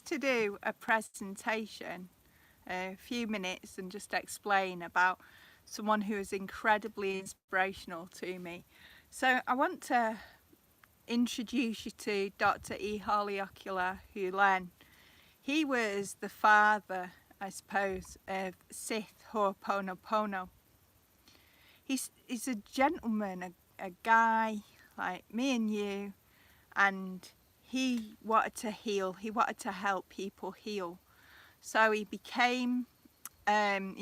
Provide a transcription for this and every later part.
just to do a presentation, a few minutes, and just explain about someone who is incredibly inspirational to me. So I want to introduce you to Dr. Ihaleakala Hew Len. He was the father, I suppose, of Sith Ho'oponopono. He's a gentleman, a guy like me and you, and he wanted to heal. He wanted to help people heal. So he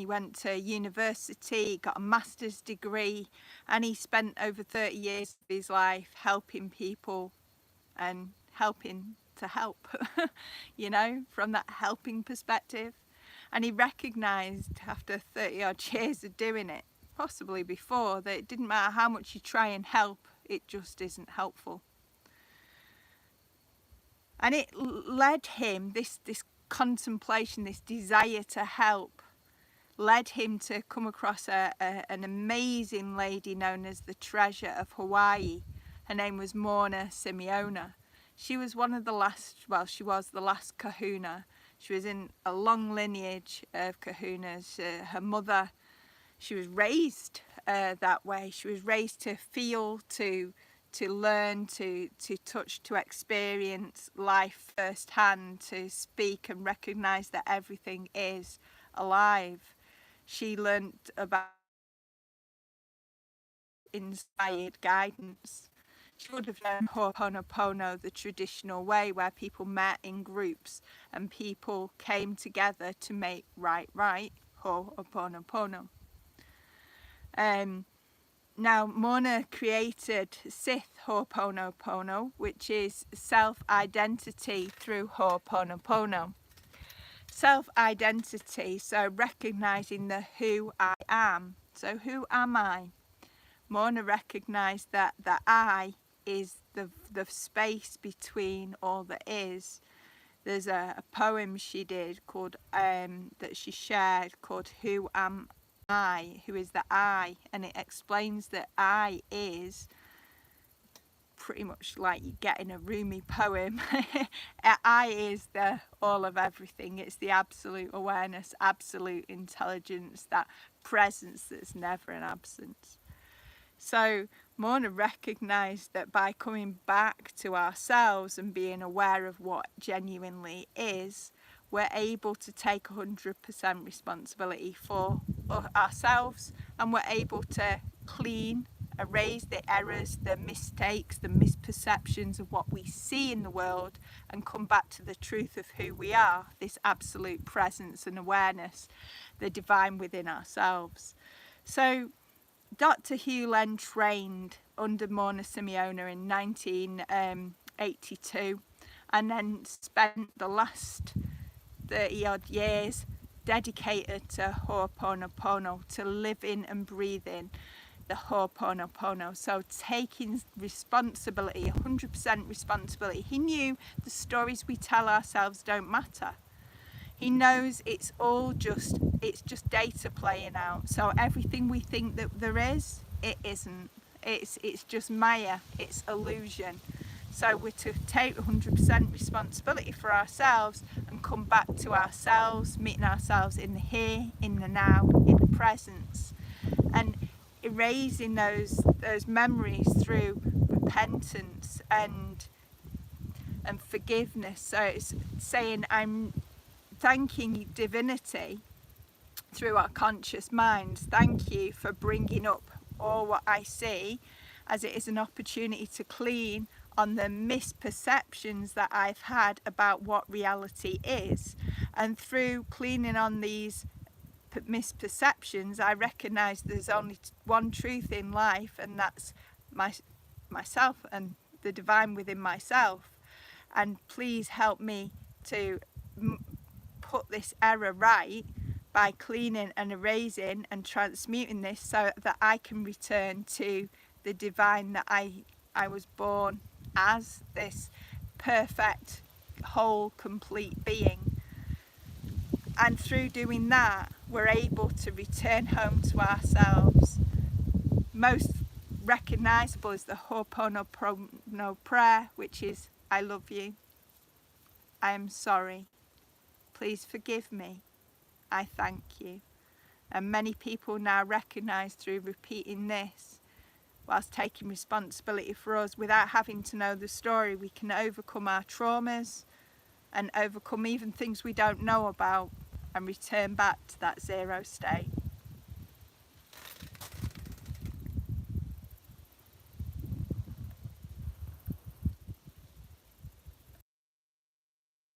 went to university, he got a master's degree, and he spent over 30 years of his life helping people and helping to help, from that helping perspective. And he recognised after 30 odd years of doing it, possibly before, that it didn't matter how much you try and help, it just isn't helpful. And it led him, this contemplation, this desire to help, led him to come across an amazing lady known as the Treasure of Hawaii. Her name was Mauna Simeona. She was one of the last, she was the last kahuna. She was in a long lineage of kahunas. Her mother, she was raised that way. She was raised to feel, to learn, to touch, to experience life firsthand, to speak and recognise that everything is alive. She learnt about inspired guidance. She would have known Ho'oponopono the traditional way, where people met in groups and people came together to make right, Ho'oponopono. Now, Mauna created Sith Ho'oponopono, which is self-identity through Ho'oponopono. Self-identity, so recognising the who I am. So who am I? Mauna recognised that the I is the space between all that is. There's a poem she did called that she shared called Who Am I, who is the I, and it explains that I is pretty much like you get in a Rumi poem. I is the all of everything. It's the absolute awareness, absolute intelligence, that presence that's never an absence. So Mauna recognised that by coming back to ourselves and being aware of what genuinely is, we're able to take 100% responsibility for ourselves, and we're able to clean, erase the errors, the mistakes, the misperceptions of what we see in the world, and come back to the truth of who we are, this absolute presence and awareness, the divine within ourselves. So Dr. Hew Len trained under Mauna Simeona in 1982, and then spent the last 30 odd years dedicated to Ho'oponopono, to living and breathing the Ho'oponopono. So taking responsibility, 100% responsibility. He knew the stories we tell ourselves don't matter. He knows it's just data playing out. So everything we think that there is, it isn't. It's just Maya, it's illusion. So we're to take 100% responsibility for ourselves and come back to ourselves, meeting ourselves in the here, in the now, in the presence, and erasing those memories through repentance and forgiveness. So it's saying, I'm thanking divinity through our conscious minds. Thank you for bringing up all what I see, as it is an opportunity to clean on the misperceptions that I've had about what reality is. And through cleaning on these misperceptions, I recognise there's only one truth in life, and that's myself and the divine within myself. And please help me to put this error right by cleaning and erasing and transmuting this, so that I can return to the divine that I was born as, this perfect, whole, complete being. And through doing that, we're able to return home to ourselves. Most recognisable is the Ho'oponopono prayer, which is, I love you. I am sorry. Please forgive me. I thank you. And many people now recognise through repeating this, whilst taking responsibility for us, without having to know the story, we can overcome our traumas and overcome even things we don't know about and return back to that zero state.